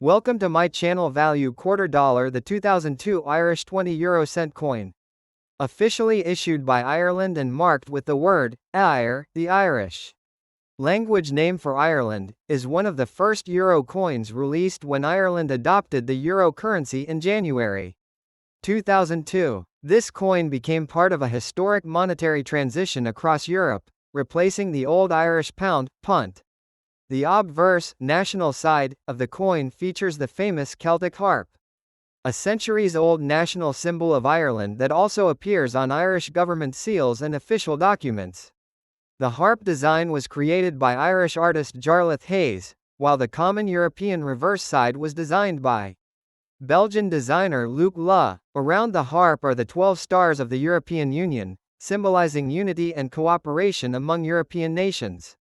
Welcome to my channel. Value quarter dollar. The 2002 Irish 20 euro cent coin. Officially issued by Ireland and marked with the word "Eir," the Irish language name for Ireland, is one of the first euro coins released when Ireland adopted the euro currency in January 2002. This coin became part of a historic monetary transition across Europe, replacing the old Irish pound, punt. The obverse, national side, of the coin features the famous Celtic harp, a centuries-old national symbol of Ireland that also appears on Irish government seals and official documents. The harp design was created by Irish artist Jarlath Hayes, while the common European reverse side was designed by Belgian designer Luc Luycx. Around the harp are the 12 stars of the European Union, symbolizing unity and cooperation among European nations.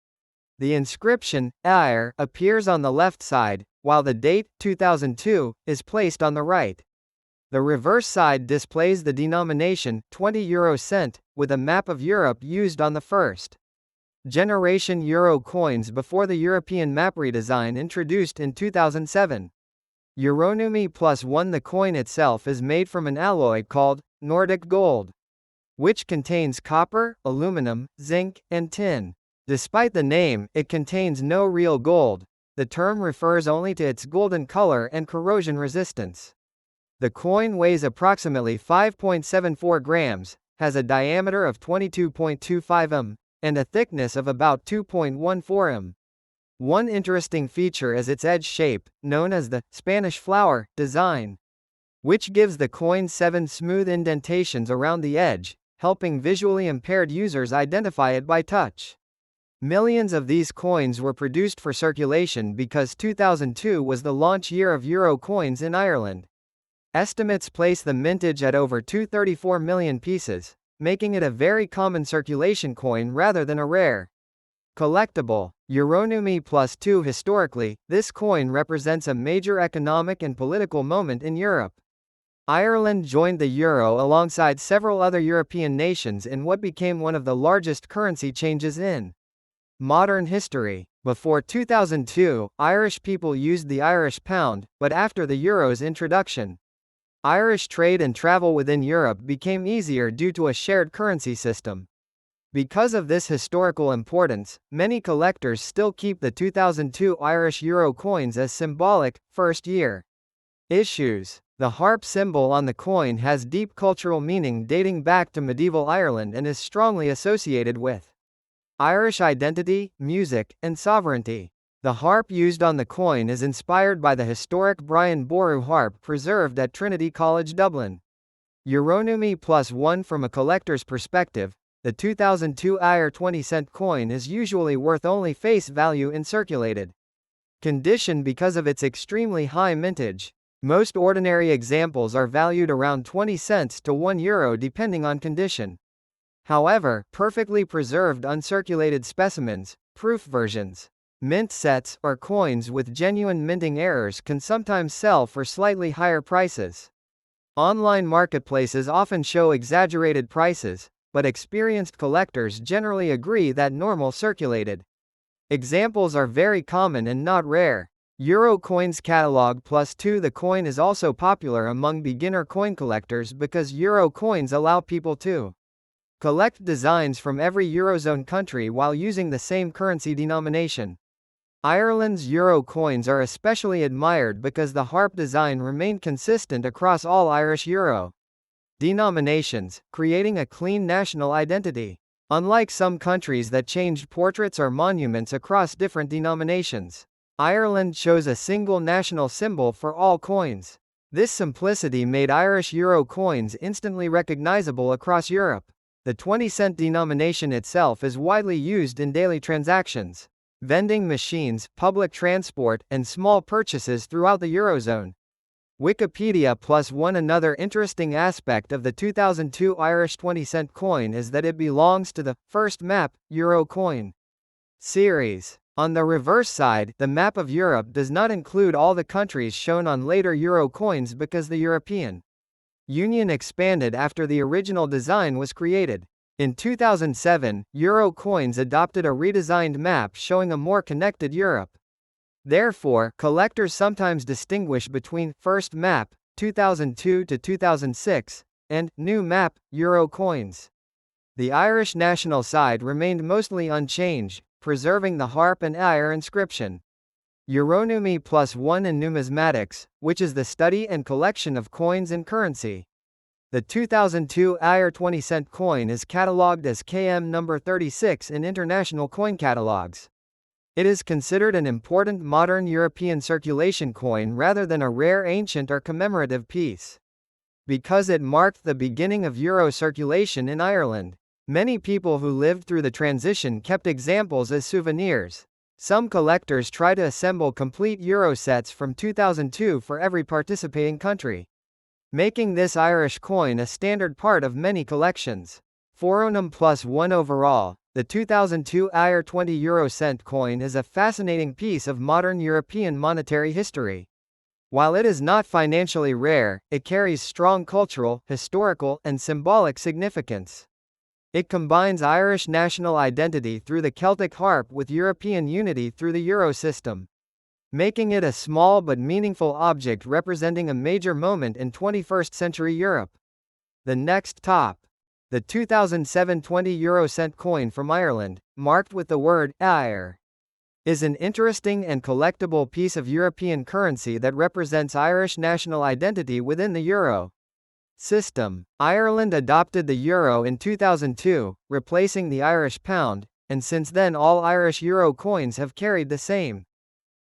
The inscription, "Eir," appears on the left side, while the date, 2002, is placed on the right. The reverse side displays the denomination, 20 euro cent, with a map of Europe used on the first generation euro coins before the European map redesign introduced in 2007. Euronumi+1. The coin itself is made from an alloy called Nordic gold, which contains copper, aluminum, zinc, and tin. Despite the name, it contains no real gold. The term refers only to its golden color and corrosion resistance. The coin weighs approximately 5.74 grams, has a diameter of 22.25 m, and a thickness of about 2.14 m. One interesting feature is its edge shape, known as the Spanish flower design, which gives the coin 7 smooth indentations around the edge, helping visually impaired users identify it by touch. Millions of these coins were produced for circulation because 2002 was the launch year of euro coins in Ireland. Estimates place the mintage at over 234 million pieces, making it a very common circulation coin rather than a rare collectible. Euronumi+2. Historically, this coin represents a major economic and political moment in Europe. Ireland joined the euro alongside several other European nations in what became one of the largest currency changes in modern history. Before 2002, Irish people used the Irish pound, but after the euro's introduction, Irish trade and travel within Europe became easier due to a shared currency system. Because of this historical importance, many collectors still keep the 2002 Irish euro coins as symbolic, first-year issues. The harp symbol on the coin has deep cultural meaning dating back to medieval Ireland and is strongly associated with Irish identity, music, and sovereignty. The harp used on the coin is inspired by the historic Brian Boru harp preserved at Trinity College Dublin. Euronumi+1. From a collector's perspective, the 2002 Eir 20-cent coin is usually worth only face value in circulated condition because of its extremely high mintage. Most ordinary examples are valued around 20 cents to €1 depending on condition. However, perfectly preserved uncirculated specimens, proof versions, mint sets, or coins with genuine minting errors can sometimes sell for slightly higher prices. Online marketplaces often show exaggerated prices, but experienced collectors generally agree that normal circulated examples are very common and not rare. Euro coins catalog +2. The coin is also popular among beginner coin collectors because euro coins allow people to collect designs from every Eurozone country while using the same currency denomination. Ireland's euro coins are especially admired because the harp design remained consistent across all Irish euro denominations, creating a clean national identity. Unlike some countries that changed portraits or monuments across different denominations, Ireland chose a single national symbol for all coins. This simplicity made Irish euro coins instantly recognizable across Europe. The 20-cent denomination itself is widely used in daily transactions, vending machines, public transport, and small purchases throughout the Eurozone. Wikipedia+1. Another interesting aspect of the 2002 Irish 20-cent coin is that it belongs to the first map euro coin series. On the reverse side, the map of Europe does not include all the countries shown on later euro coins because the European Union expanded after the original design was created. In 2007, euro coins adopted a redesigned map showing a more connected Europe. Therefore, collectors sometimes distinguish between first map, 2002 to 2006, and new map, Euro coins. The Irish national side remained mostly unchanged, preserving the harp and eire inscription. Euronumi +1 in numismatics, which is the study and collection of coins and currency. The 2002 eire 20-cent coin is catalogued as KM number 36 in international coin catalogues. It is considered an important modern European circulation coin rather than a rare ancient or commemorative piece. Because it marked the beginning of euro circulation in Ireland, many people who lived through the transition kept examples as souvenirs. Some collectors try to assemble complete euro sets from 2002 for every participating country, making this Irish coin a standard part of many collections. Foronum +1 overall, the 2002 eire 20 euro cent coin is a fascinating piece of modern European monetary history. While it is not financially rare, it carries strong cultural, historical, and symbolic significance. It combines Irish national identity through the Celtic harp with European unity through the euro system, making it a small but meaningful object representing a major moment in 21st century Europe. The next top. The 2007 20 euro cent coin from Ireland, marked with the word eire, is an interesting and collectible piece of European currency that represents Irish national identity within the euro system. Ireland adopted the euro in 2002, replacing the Irish pound, and since then all Irish euro coins have carried the same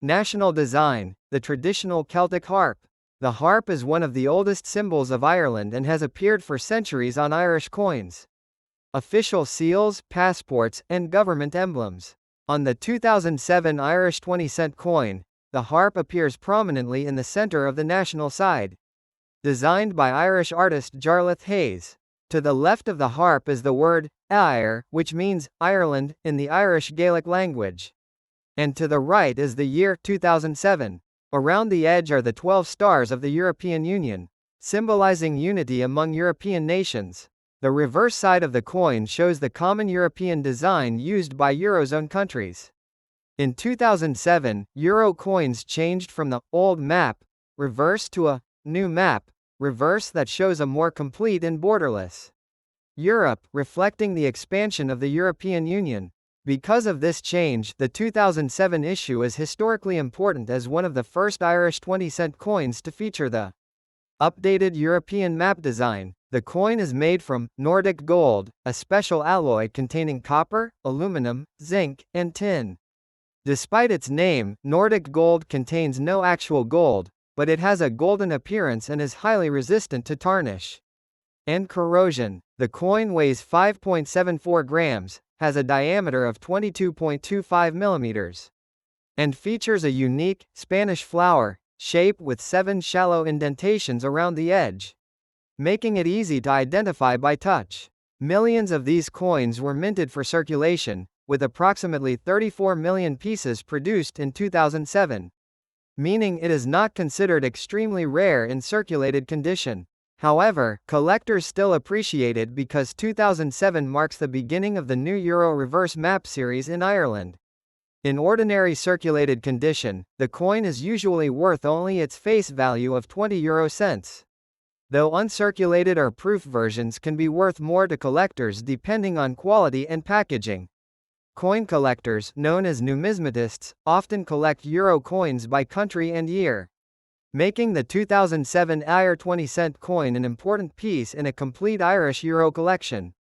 national design, the traditional Celtic harp. The harp is one of the oldest symbols of Ireland and has appeared for centuries on Irish coins, official seals, passports, and government emblems. On the 2007 Irish 20-cent coin, the harp appears prominently in the center of the national side. Designed by Irish artist Jarlath Hayes. To the left of the harp is the word eire, which means Ireland in the Irish Gaelic language. And to the right is the year 2007. Around the edge are the 12 stars of the European Union, symbolizing unity among European nations. The reverse side of the coin shows the common European design used by Eurozone countries. In 2007, euro coins changed from the old map reverse to a new map reverse that shows a more complete and borderless Europe, reflecting the expansion of the European Union. Because of this change, the 2007 issue is historically important as one of the first Irish 20-cent coins to feature the updated European map design. The coin is made from Nordic gold, a special alloy containing copper, aluminum, zinc, and tin. Despite its name, Nordic gold contains no actual gold, but it has a golden appearance and is highly resistant to tarnish and corrosion. The coin weighs 5.74 grams, has a diameter of 22.25 millimeters, and features a unique, Spanish flower shape with 7 shallow indentations around the edge, making it easy to identify by touch. Millions of these coins were minted for circulation, with approximately 34 million pieces produced in 2007. Meaning it is not considered extremely rare in circulated condition. However, collectors still appreciate it because 2007 marks the beginning of the new Euro reverse map series in Ireland. In ordinary circulated condition, the coin is usually worth only its face value of 20 euro cents. Though uncirculated or proof versions can be worth more to collectors depending on quality and packaging. Coin collectors, known as numismatists, often collect euro coins by country and year, making the 2007 eire 20-cent coin an important piece in a complete Irish euro collection.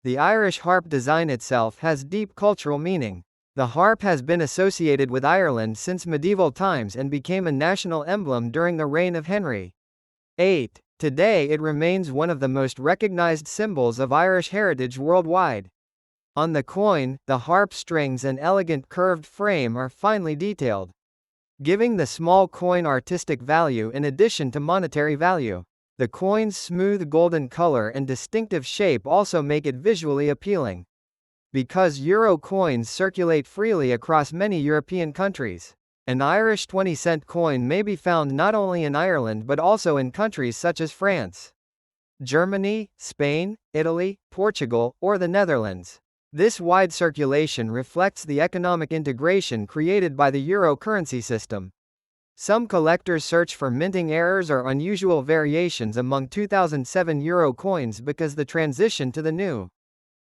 The Irish harp design itself has deep cultural meaning. The harp has been associated with Ireland since medieval times and became a national emblem during the reign of Henry VIII. Today it remains one of the most recognized symbols of Irish heritage worldwide. On the coin, the harp strings and elegant curved frame are finely detailed, giving the small coin artistic value in addition to monetary value. The coin's smooth golden color and distinctive shape also make it visually appealing. Because euro coins circulate freely across many European countries, an Irish 20-cent coin may be found not only in Ireland but also in countries such as France, Germany, Spain, Italy, Portugal, or the Netherlands. This wide circulation reflects the economic integration created by the euro currency system. Some collectors search for minting errors or unusual variations among 2007 euro coins because the transition to the new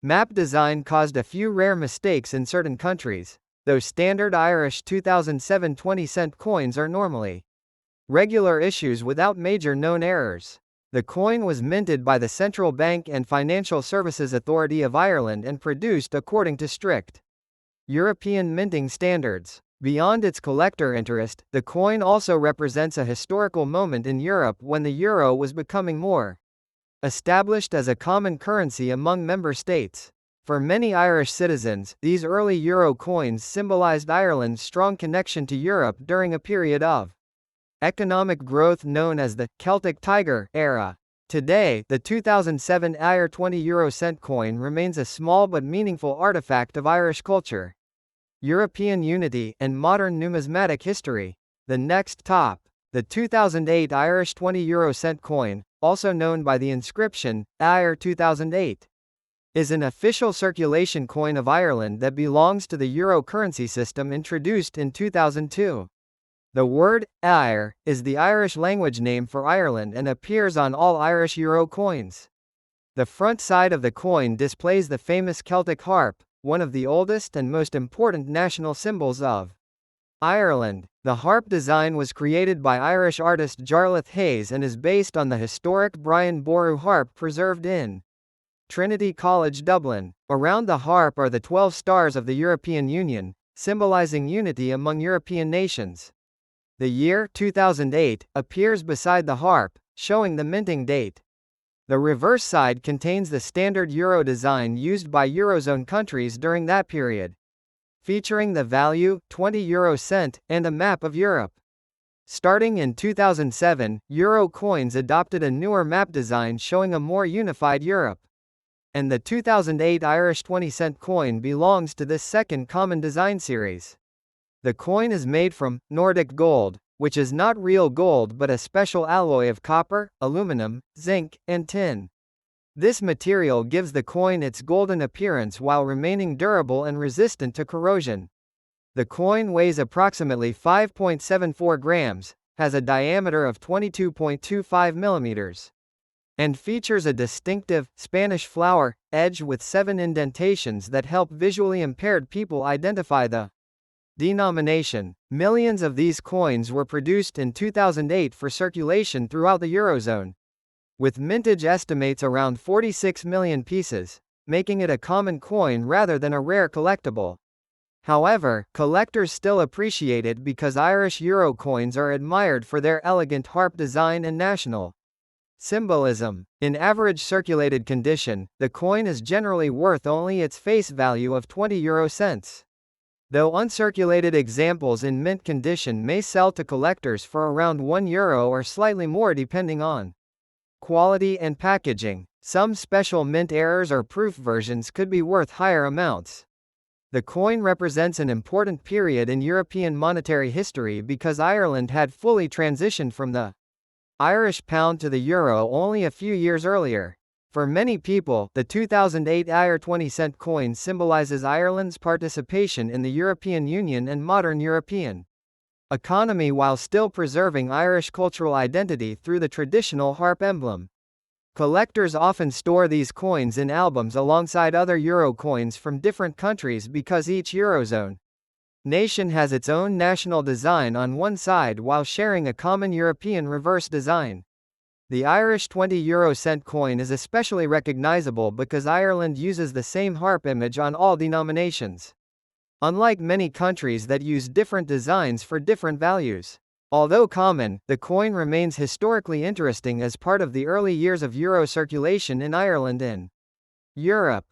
map design caused a few rare mistakes in certain countries, though standard Irish 2007 20-cent coins are normally regular issues without major known errors. The coin was minted by the Central Bank and Financial Services Authority of Ireland and produced according to strict European minting standards. Beyond its collector interest, the coin also represents a historical moment in Europe when the euro was becoming more established as a common currency among member states. For many Irish citizens, these early euro coins symbolized Ireland's strong connection to Europe during a period of economic growth known as the Celtic Tiger era. Today, the 2007 IR 20 euro cent coin remains a small but meaningful artifact of Irish culture, European unity, and modern numismatic history. The next top. The 2008 Irish 20 euro cent coin, also known by the inscription, IR 2008, is an official circulation coin of Ireland that belongs to the euro currency system introduced in 2002. The word "éire" is the Irish language name for Ireland and appears on all Irish euro coins. The front side of the coin displays the famous Celtic harp, one of the oldest and most important national symbols of Ireland. The harp design was created by Irish artist Jarlath Hayes and is based on the historic Brian Boru harp preserved in Trinity College, Dublin. Around the harp are the 12 stars of the European Union, symbolizing unity among European nations. The year 2008 appears beside the harp, showing the minting date. The reverse side contains the standard euro design used by Eurozone countries during that period, featuring the value, 20 euro cent, and a map of Europe. Starting in 2007, euro coins adopted a newer map design showing a more unified Europe. And the 2008 Irish 20-cent coin belongs to this second common design series. The coin is made from Nordic gold, which is not real gold but a special alloy of copper, aluminum, zinc, and tin. This material gives the coin its golden appearance while remaining durable and resistant to corrosion. The coin weighs approximately 5.74 grams, has a diameter of 22.25 millimeters, and features a distinctive, Spanish flower edge with 7 indentations that help visually impaired people identify the denomination. Millions of these coins were produced in 2008 for circulation throughout the Eurozone, with mintage estimates around 46 million pieces, making it a common coin rather than a rare collectible. However, collectors still appreciate it because Irish euro coins are admired for their elegant harp design and national symbolism. In average circulated condition, the coin is generally worth only its face value of 20 euro cents. Though uncirculated examples in mint condition may sell to collectors for around €1 or slightly more depending on quality and packaging. Some special mint errors or proof versions could be worth higher amounts. The coin represents an important period in European monetary history because Ireland had fully transitioned from the Irish pound to the euro only a few years earlier. For many people, the 2008 IR 20-cent coin symbolizes Ireland's participation in the European Union and modern European economy while still preserving Irish cultural identity through the traditional harp emblem. Collectors often store these coins in albums alongside other euro coins from different countries because each Eurozone nation has its own national design on one side while sharing a common European reverse design. The Irish 20 euro cent coin is especially recognizable because Ireland uses the same harp image on all denominations, unlike many countries that use different designs for different values. Although common, the coin remains historically interesting as part of the early years of euro circulation in Ireland and Europe.